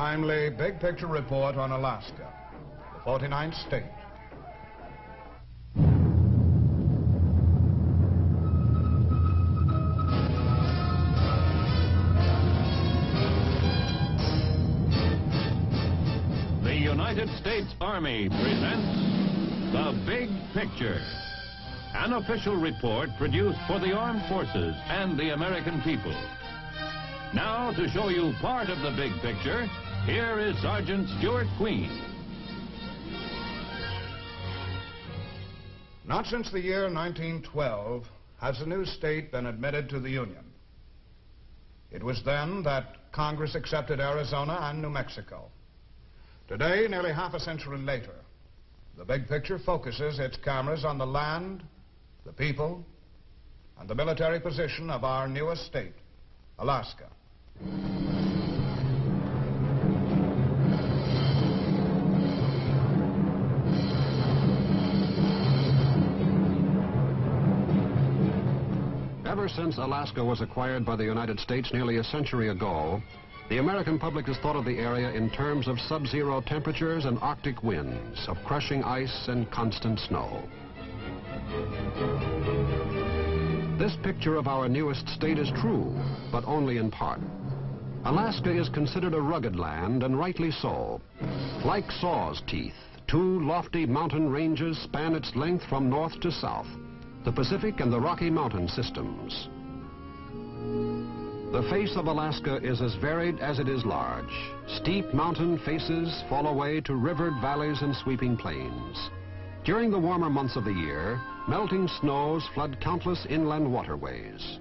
timely, big-picture report on Alaska, the 49th state. The United States Army presents The Big Picture, an official report produced for the armed forces and the American people. Now, to show you part of the big picture, here is Sergeant Stuart Queen. Not since the year 1912 has a new state been admitted to the Union. It was then that Congress accepted Arizona and New Mexico. Today, nearly half a century later, the big picture focuses its cameras on the land, the people, and the military position of our newest state, Alaska. Ever since Alaska was acquired by the United States nearly a century ago, the American public has thought of the area in terms of sub-zero temperatures and Arctic winds, of crushing ice and constant snow. This picture of our newest state is true, but only in part. Alaska is considered a rugged land, and rightly so. Like saw's teeth, two lofty mountain ranges span its length from north to south, the Pacific and the Rocky Mountain systems. The face of Alaska is as varied as it is large. Steep mountain faces fall away to rivered valleys and sweeping plains. During the warmer months of the year, melting snows flood countless inland waterways.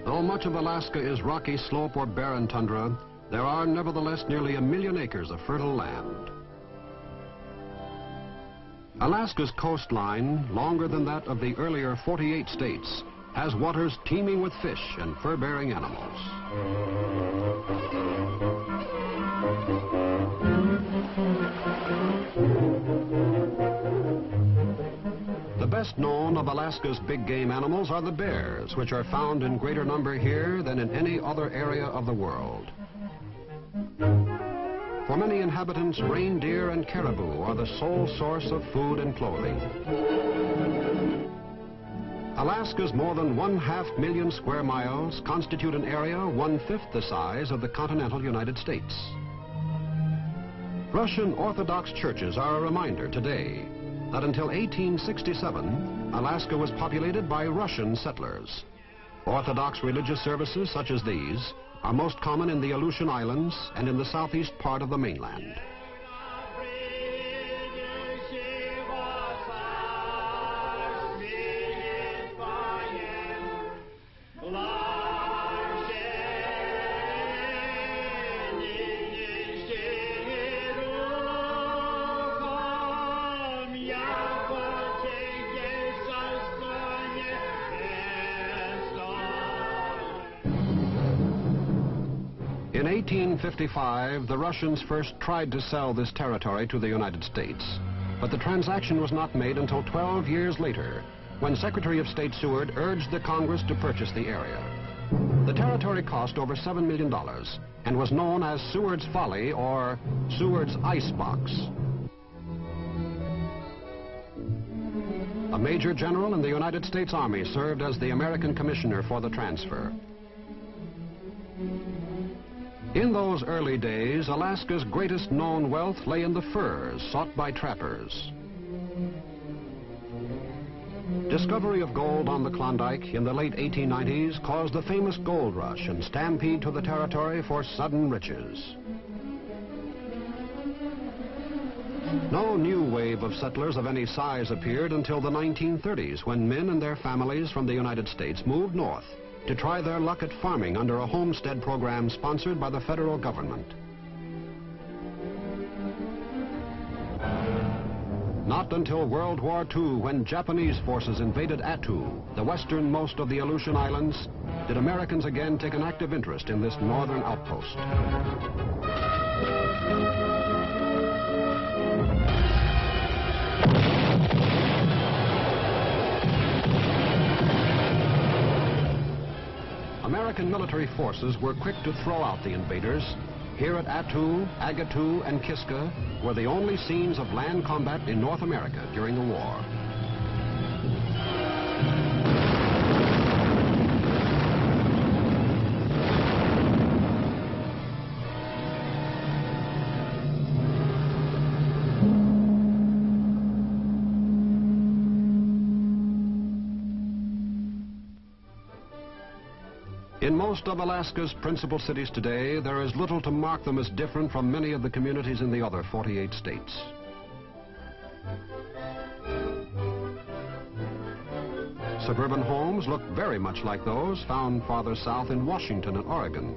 Though much of Alaska is rocky slope or barren tundra, there are nevertheless nearly 1 million acres of fertile land. Alaska's coastline, longer than that of the earlier 48 states, has waters teeming with fish and fur-bearing animals. The best known of Alaska's big game animals are the bears, which are found in greater number here than in any other area of the world. For many inhabitants, reindeer and caribou are the sole source of food and clothing. Alaska's more than 1/2 million square miles constitute an area 1/5 the size of the continental United States. Russian Orthodox churches are a reminder today that until 1867, Alaska was populated by Russian settlers. Orthodox religious services such as these are most common in the Aleutian Islands and in the southeast part of the mainland. In 1855, the Russians first tried to sell this territory to the United States, but the transaction was not made until 12 years later, when Secretary of State Seward urged the Congress to purchase the area. The territory cost over $7 million and was known as Seward's Folly or Seward's Icebox. A major general in the United States Army served as the American commissioner for the transfer. In those early days, Alaska's greatest known wealth lay in the furs sought by trappers. Discovery of gold on the Klondike in the late 1890s caused the famous gold rush and stampede to the territory for sudden riches. No new wave of settlers of any size appeared until the 1930s, when men and their families from the United States moved north to try their luck at farming under a homestead program sponsored by the federal government. Not until World War II, when Japanese forces invaded Attu, the westernmost of the Aleutian Islands, did Americans again take an active interest in this northern outpost. American military forces were quick to throw out the invaders, here at Attu, Agatu, and Kiska were the only scenes of land combat in North America during the war. In most of Alaska's principal cities today, there is little to mark them as different from many of the communities in the other 48 states. Suburban homes look very much like those found farther south in Washington and Oregon.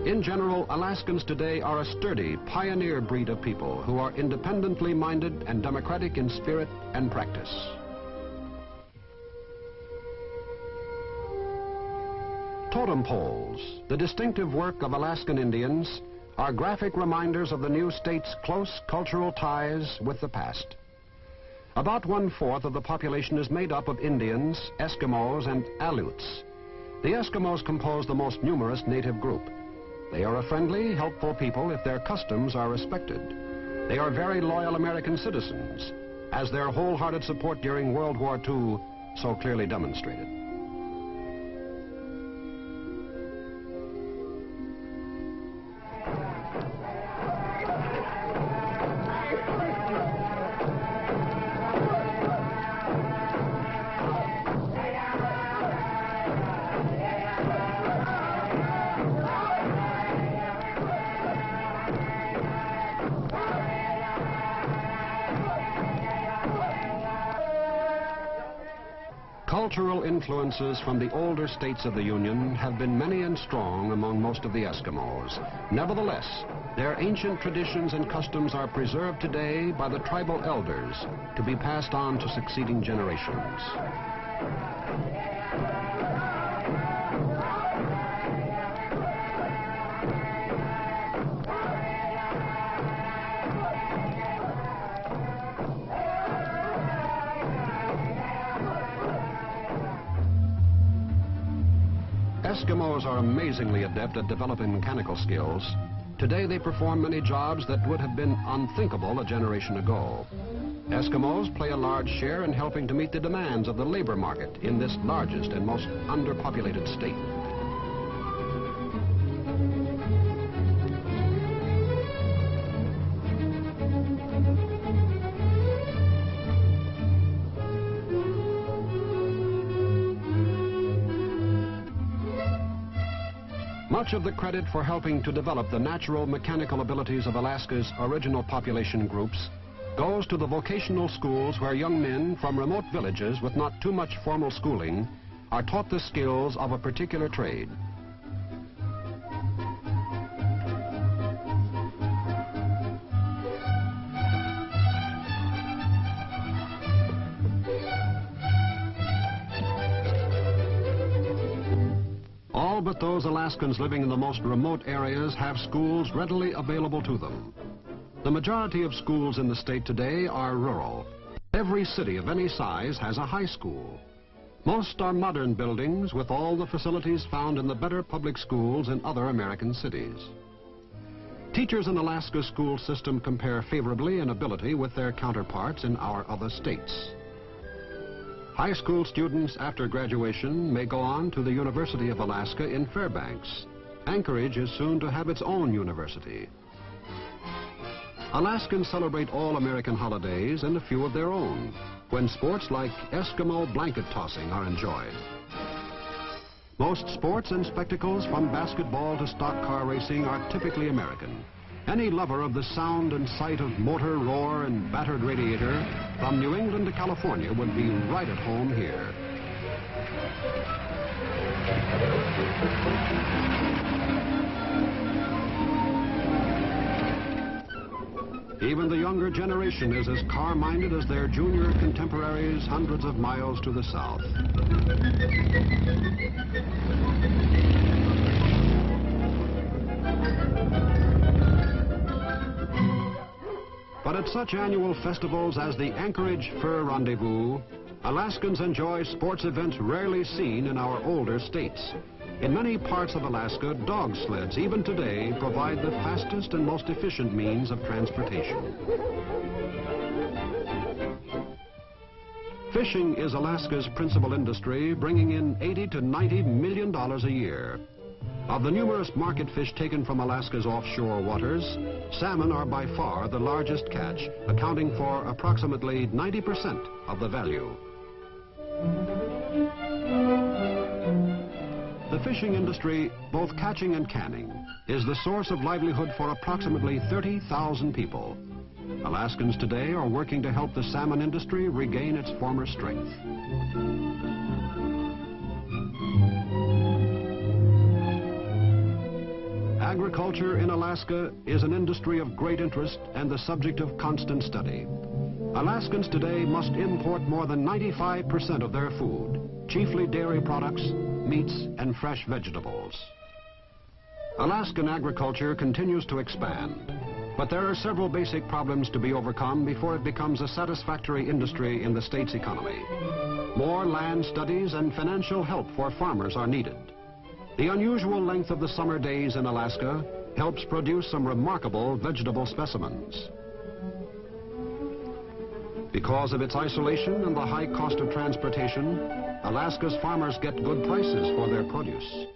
In general, Alaskans today are a sturdy, pioneer breed of people who are independently minded and democratic in spirit and practice. Totem poles, the distinctive work of Alaskan Indians, are graphic reminders of the new state's close cultural ties with the past. About 1/4 of the population is made up of Indians, Eskimos, and Aleuts. The Eskimos compose the most numerous native group. They are a friendly, helpful people if their customs are respected. They are very loyal American citizens, as their wholehearted support during World War II so clearly demonstrated. Cultural influences from the older states of the Union have been many and strong among most of the Eskimos. Nevertheless, their ancient traditions and customs are preserved today by the tribal elders to be passed on to succeeding generations. Eskimos are amazingly adept at developing mechanical skills. Today they perform many jobs that would have been unthinkable a generation ago. Eskimos play a large share in helping to meet the demands of the labor market in this largest and most underpopulated state. Much of the credit for helping to develop the natural mechanical abilities of Alaska's original population groups goes to the vocational schools where young men from remote villages with not too much formal schooling are taught the skills of a particular trade. But those Alaskans living in the most remote areas have schools readily available to them. The majority of schools in the state today are rural. Every city of any size has a high school. Most are modern buildings with all the facilities found in the better public schools in other American cities. Teachers in Alaska's school system compare favorably in ability with their counterparts in our other states. High school students after graduation may go on to the University of Alaska in Fairbanks. Anchorage is soon to have its own university. Alaskans celebrate all American holidays and a few of their own, when sports like Eskimo blanket tossing are enjoyed. Most sports and spectacles from basketball to stock car racing are typically American. Any lover of the sound and sight of motor roar and battered radiator from New England to California would be right at home here. Even the younger generation is as car-minded as their junior contemporaries hundreds of miles to the south. But at such annual festivals as the Anchorage Fur Rendezvous Alaskans enjoy sports events rarely seen in our older states. In many parts of Alaska, dog sleds, even today, provide the fastest and most efficient means of transportation. Fishing is Alaska's principal industry, bringing in $80 to $90 million a year. Of the numerous market fish taken from Alaska's offshore waters, salmon are by far the largest catch, accounting for approximately 90% of the value. The fishing industry, both catching and canning, is the source of livelihood for approximately 30,000 people. Alaskans today are working to help the salmon industry regain its former strength. Agriculture in Alaska is an industry of great interest and the subject of constant study. Alaskans today must import more than 95% of their food, chiefly dairy products, meats, and fresh vegetables. Alaskan agriculture continues to expand, but there are several basic problems to be overcome before it becomes a satisfactory industry in the state's economy. More land studies and financial help for farmers are needed. The unusual length of the summer days in Alaska helps produce some remarkable vegetable specimens. Because of its isolation and the high cost of transportation, Alaska's farmers get good prices for their produce.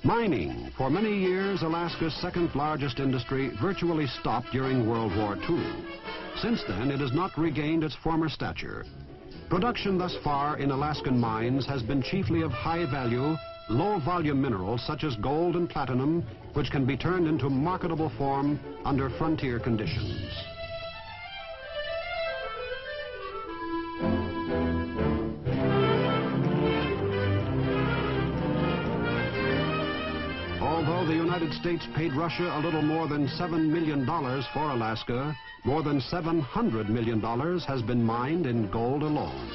Mining, for many years Alaska's second largest industry, virtually stopped during World War II. Since then, it has not regained its former stature. Production thus far in Alaskan mines has been chiefly of high value, low-volume minerals such as gold and platinum, which can be turned into marketable form under frontier conditions. Although the United States paid Russia a little more than $7 million for Alaska, more than $700 million has been mined in gold alone.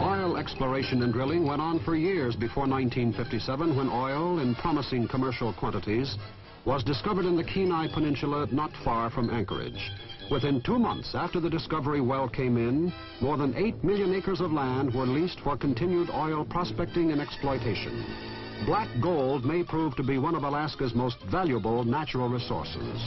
Oil exploration and drilling went on for years before 1957, when oil in promising commercial quantities was discovered in the Kenai Peninsula not far from Anchorage. Within 2 months after the discovery well came in, more than 8 million acres of land were leased for continued oil prospecting and exploitation. Black gold may prove to be one of Alaska's most valuable natural resources.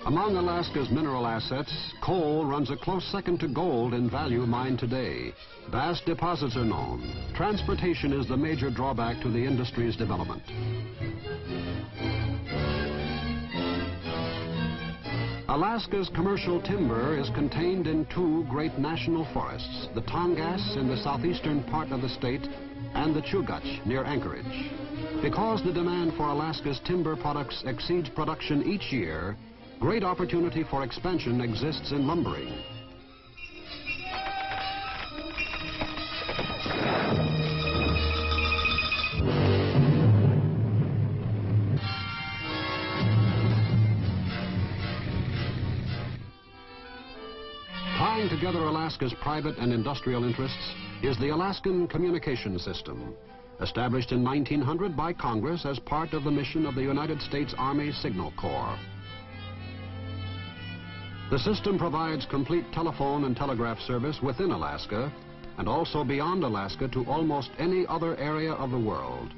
Among Alaska's mineral assets, coal runs a close second to gold in value mined today. Vast deposits are known. Transportation is the major drawback to the industry's development. Alaska's commercial timber is contained in 2 great national forests, the Tongass in the southeastern part of the state and the Chugach near Anchorage. Because the demand for Alaska's timber products exceeds production each year, great opportunity for expansion exists in lumbering. Tying together Alaska's private and industrial interests is the Alaskan Communication System, established in 1900 by Congress as part of the mission of the United States Army Signal Corps. The system provides complete telephone and telegraph service within Alaska and also beyond Alaska to almost any other area of the world.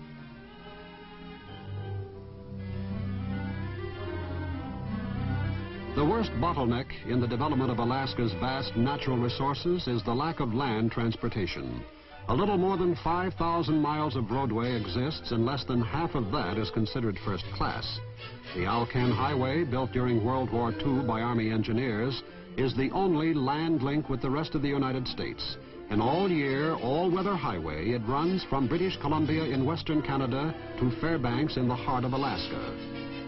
The worst bottleneck in the development of Alaska's vast natural resources is the lack of land transportation. A little more than 5,000 miles of roadway exists, and less than half of that is considered first class. The Alaskan Highway, built during World War II by Army engineers, is the only land link with the rest of the United States. An all-year, all-weather highway, it runs from British Columbia in western Canada to Fairbanks in the heart of Alaska.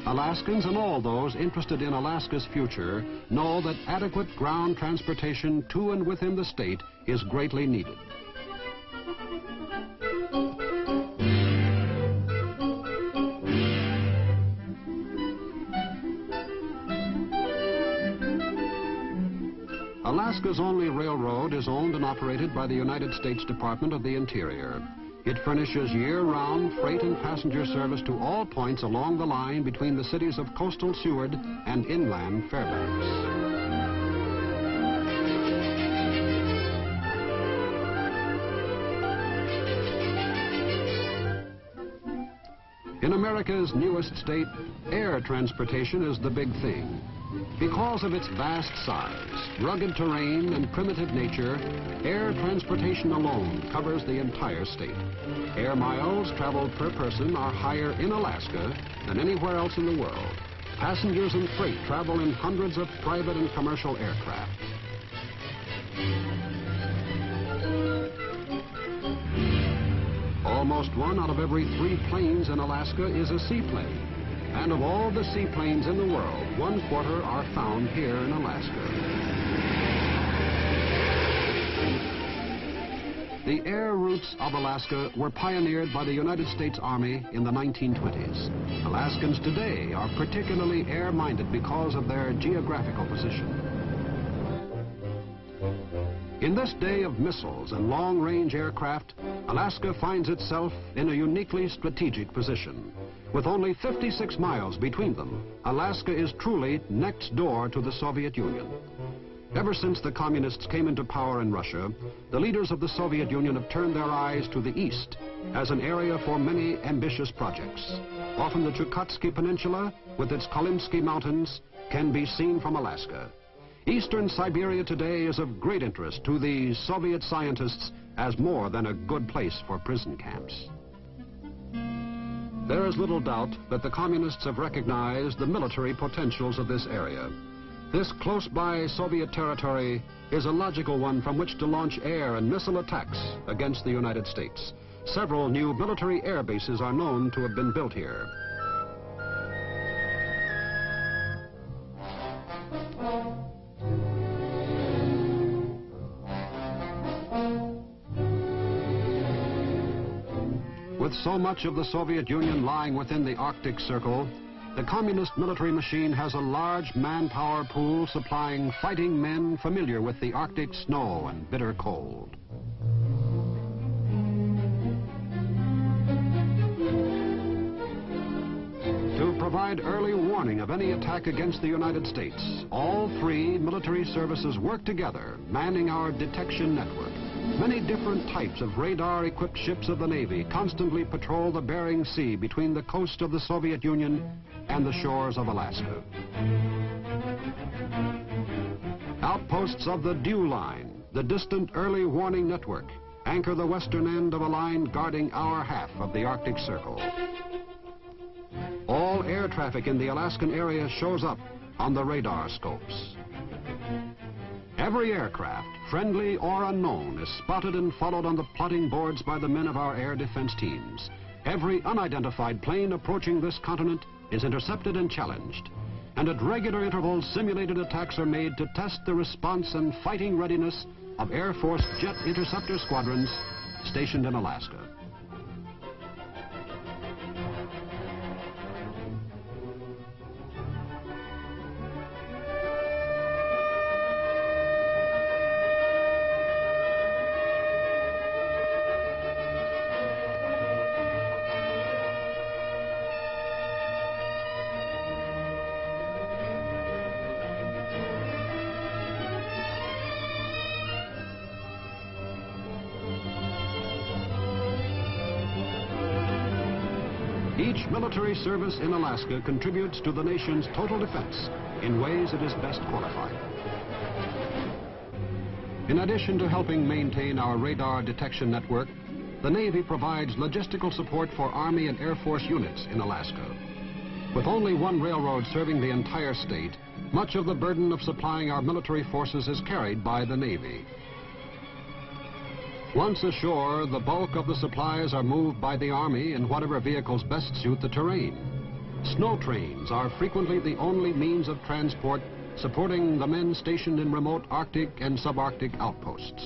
Alaskans and all those interested in Alaska's future know that adequate ground transportation to and within the state is greatly needed. Alaska's only railroad is owned and operated by the United States Department of the Interior. It furnishes year-round freight and passenger service to all points along the line between the cities of coastal Seward and inland Fairbanks. In America's newest state, air transportation is the big thing. Because of its vast size, rugged terrain, and primitive nature, air transportation alone covers the entire state. Air miles traveled per person are higher in Alaska than anywhere else in the world. Passengers and freight travel in hundreds of private and commercial aircraft. Almost 1 out of every 3 planes in Alaska is a seaplane. And of all the seaplanes in the world, 1/4 are found here in Alaska. The air routes of Alaska were pioneered by the United States Army in the 1920s. Alaskans today are particularly air-minded because of their geographical position. In this day of missiles and long-range aircraft, Alaska finds itself in a uniquely strategic position. With only 56 miles between them, Alaska is truly next door to the Soviet Union. Ever since the communists came into power in Russia, the leaders of the Soviet Union have turned their eyes to the east as an area for many ambitious projects. Often the Chukotsky Peninsula, with its Kolinsky Mountains, can be seen from Alaska. Eastern Siberia today is of great interest to the Soviet scientists as more than a good place for prison camps. There is little doubt that the communists have recognized the military potentials of this area. This close-by Soviet territory is a logical one from which to launch air and missile attacks against the United States. Several new military air bases are known to have been built here. With so much of the Soviet Union lying within the Arctic Circle, the communist military machine has a large manpower pool supplying fighting men familiar with the Arctic snow and bitter cold. To provide early warning of any attack against the United States, all 3 military services work together, manning our detection network. Many different types of radar-equipped ships of the Navy constantly patrol the Bering Sea between the coast of the Soviet Union and the shores of Alaska. Outposts of the Dew Line, the distant early warning network, anchor the western end of a line guarding our half of the Arctic Circle. All air traffic in the Alaskan area shows up on the radar scopes. Every aircraft, friendly or unknown, is spotted and followed on the plotting boards by the men of our air defense teams. Every unidentified plane approaching this continent is intercepted and challenged. And at regular intervals, simulated attacks are made to test the response and fighting readiness of Air Force jet interceptor squadrons stationed in Alaska. Each military service in Alaska contributes to the nation's total defense in ways it is best qualified. In addition to helping maintain our radar detection network, the Navy provides logistical support for Army and Air Force units in Alaska. With only one railroad serving the entire state, much of the burden of supplying our military forces is carried by the Navy. Once ashore, the bulk of the supplies are moved by the Army in whatever vehicles best suit the terrain. Snow trains are frequently the only means of transport supporting the men stationed in remote Arctic and subarctic outposts.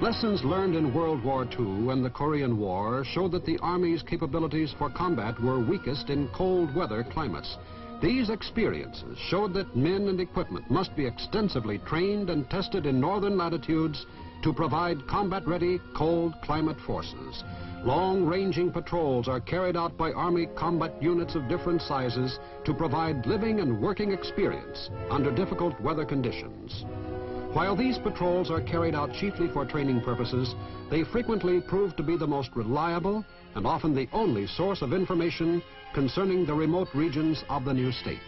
Lessons learned in World War II and the Korean War showed that the Army's capabilities for combat were weakest in cold weather climates. These experiences showed that men and equipment must be extensively trained and tested in northern latitudes to provide combat-ready cold climate forces. Long-ranging patrols are carried out by Army combat units of different sizes to provide living and working experience under difficult weather conditions. While these patrols are carried out chiefly for training purposes, they frequently prove to be the most reliable and often the only source of information concerning the remote regions of the new state.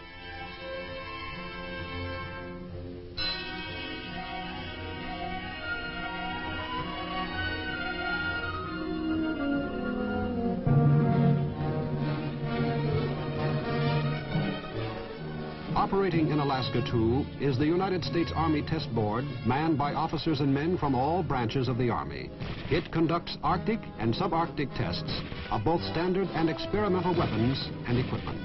Operating in Alaska, too, is the United States Army Test Board, manned by officers and men from all branches of the Army. It conducts Arctic and subarctic tests of both standard and experimental weapons and equipment.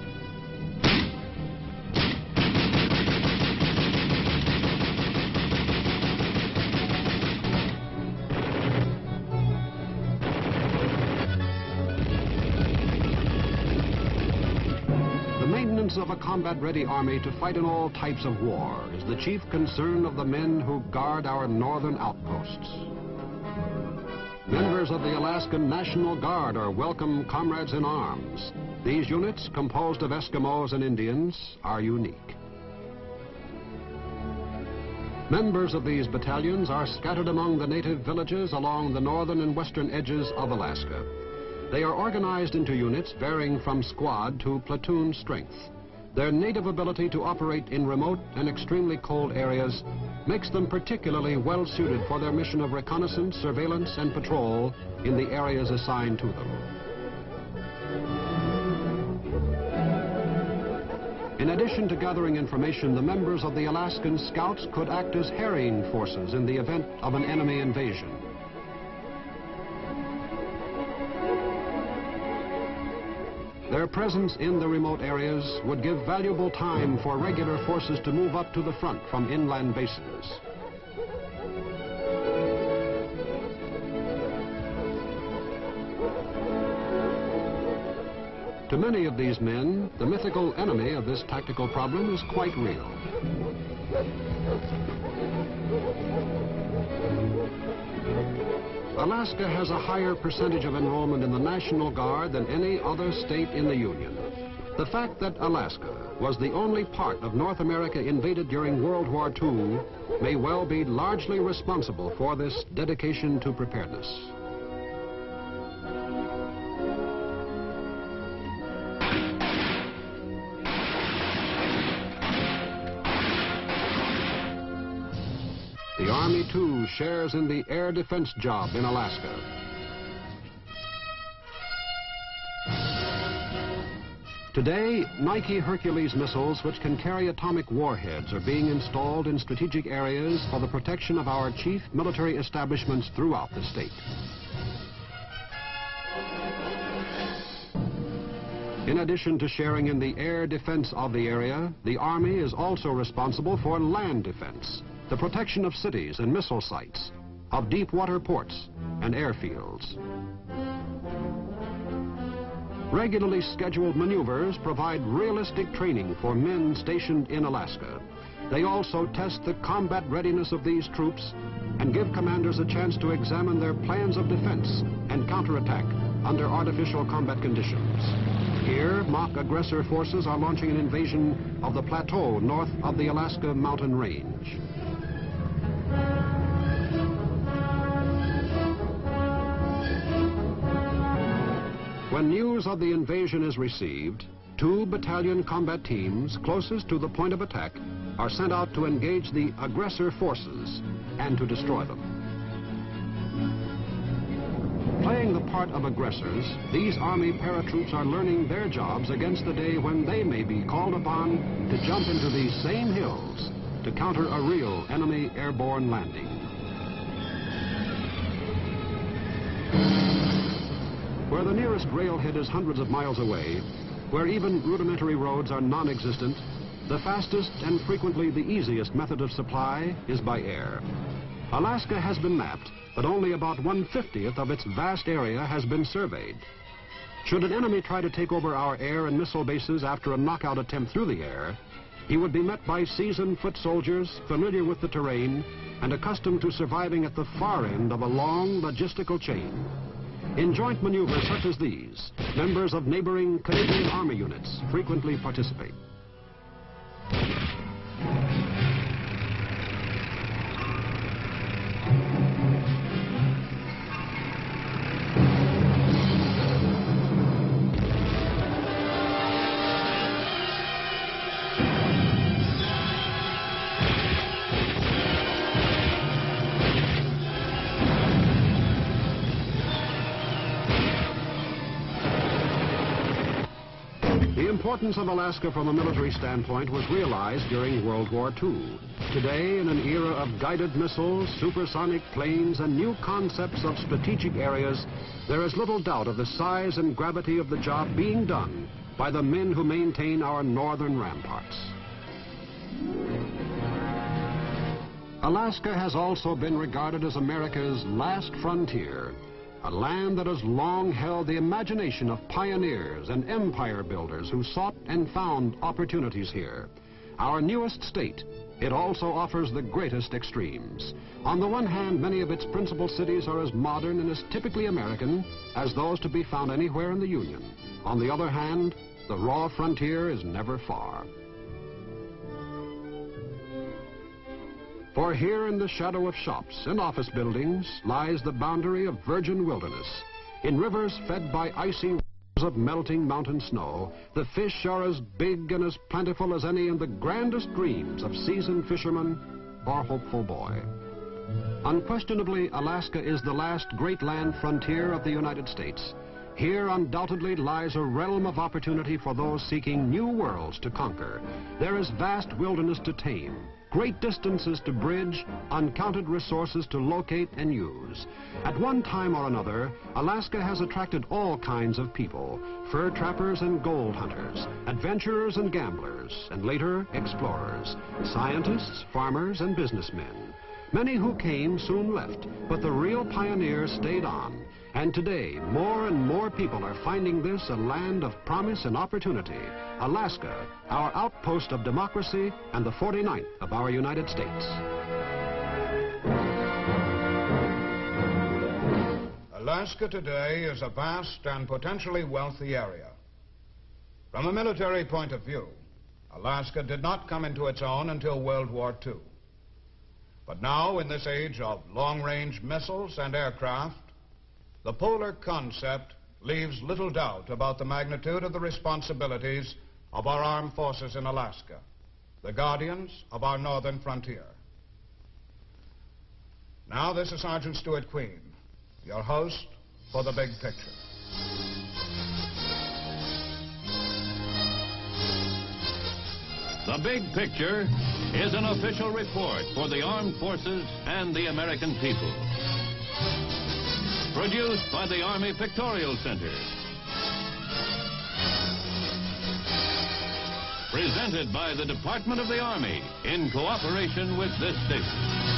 Of a combat-ready army to fight in all types of war is the chief concern of the men who guard our northern outposts. Members of the Alaskan National Guard are welcome comrades in arms. These units, composed of Eskimos and Indians, are unique. Members of these battalions are scattered among the native villages along the northern and western edges of Alaska. They are organized into units varying from squad to platoon strength. Their native ability to operate in remote and extremely cold areas makes them particularly well suited for their mission of reconnaissance, surveillance, and patrol in the areas assigned to them. In addition to gathering information, the members of the Alaskan Scouts could act as harrying forces in the event of an enemy invasion. Their presence in the remote areas would give valuable time for regular forces to move up to the front from inland bases. To many of these men, the mythical enemy of this tactical problem is quite real. Alaska has a higher percentage of enrollment in the National Guard than any other state in the Union. The fact that Alaska was the only part of North America invaded during World War II may well be largely responsible for this dedication to preparedness. The Army, too, shares in the air defense job in Alaska. Today, Nike Hercules missiles, which can carry atomic warheads, are being installed in strategic areas for the protection of our chief military establishments throughout the state. In addition to sharing in the air defense of the area, the Army is also responsible for land defense, the protection of cities and missile sites, of deep water ports and airfields. Regularly scheduled maneuvers provide realistic training for men stationed in Alaska. They also test the combat readiness of these troops and give commanders a chance to examine their plans of defense and counterattack under artificial combat conditions. Here, mock aggressor forces are launching an invasion of the plateau north of the Alaska mountain range. When news of the invasion is received, 2 battalion combat teams closest to the point of attack are sent out to engage the aggressor forces and to destroy them. Playing the part of aggressors, these Army paratroops are learning their jobs against the day when they may be called upon to jump into these same hills to counter a real enemy airborne landing. Where the nearest railhead is hundreds of miles away, where even rudimentary roads are non-existent, the fastest and frequently the easiest method of supply is by air. Alaska has been mapped, but only about 1/50th of its vast area has been surveyed. Should an enemy try to take over our air and missile bases after a knockout attempt through the air, he would be met by seasoned foot soldiers familiar with the terrain and accustomed to surviving at the far end of a long logistical chain. In joint maneuvers such as these, members of neighboring Canadian Army units frequently participate. The importance of Alaska from a military standpoint was realized during World War II. Today, in an era of guided missiles, supersonic planes, and new concepts of strategic areas, there is little doubt of the size and gravity of the job being done by the men who maintain our northern ramparts. Alaska has also been regarded as America's last frontier, a land that has long held the imagination of pioneers and empire builders who sought and found opportunities here. Our newest state, it also offers the greatest extremes. On the one hand, many of its principal cities are as modern and as typically American as those to be found anywhere in the Union. On the other hand, the raw frontier is never far. For here in the shadow of shops and office buildings lies the boundary of virgin wilderness. In rivers fed by icy rivers of melting mountain snow, the fish are as big and as plentiful as any in the grandest dreams of seasoned fisherman or hopeful boy. Unquestionably, Alaska is the last great land frontier of the United States. Here undoubtedly lies a realm of opportunity for those seeking new worlds to conquer. There is vast wilderness to tame, great distances to bridge, uncounted resources to locate and use. At one time or another, Alaska has attracted all kinds of people: fur trappers and gold hunters, adventurers and gamblers, and later explorers, scientists, farmers, and businessmen. Many who came soon left, but the real pioneers stayed on. And today, more and more people are finding this a land of promise and opportunity. Alaska, our outpost of democracy and the 49th of our United States. Alaska today is a vast and potentially wealthy area. From a military point of view, Alaska did not come into its own until World War II. But now, in this age of long-range missiles and aircraft, the polar concept leaves little doubt about the magnitude of the responsibilities of our armed forces in Alaska, the guardians of our northern frontier. Now, this is Sergeant Stuart Queen, your host for The Big Picture. The Big Picture is an official report for the armed forces and the American people. Produced by the Army Pictorial Center. Presented by the Department of the Army in cooperation with this station.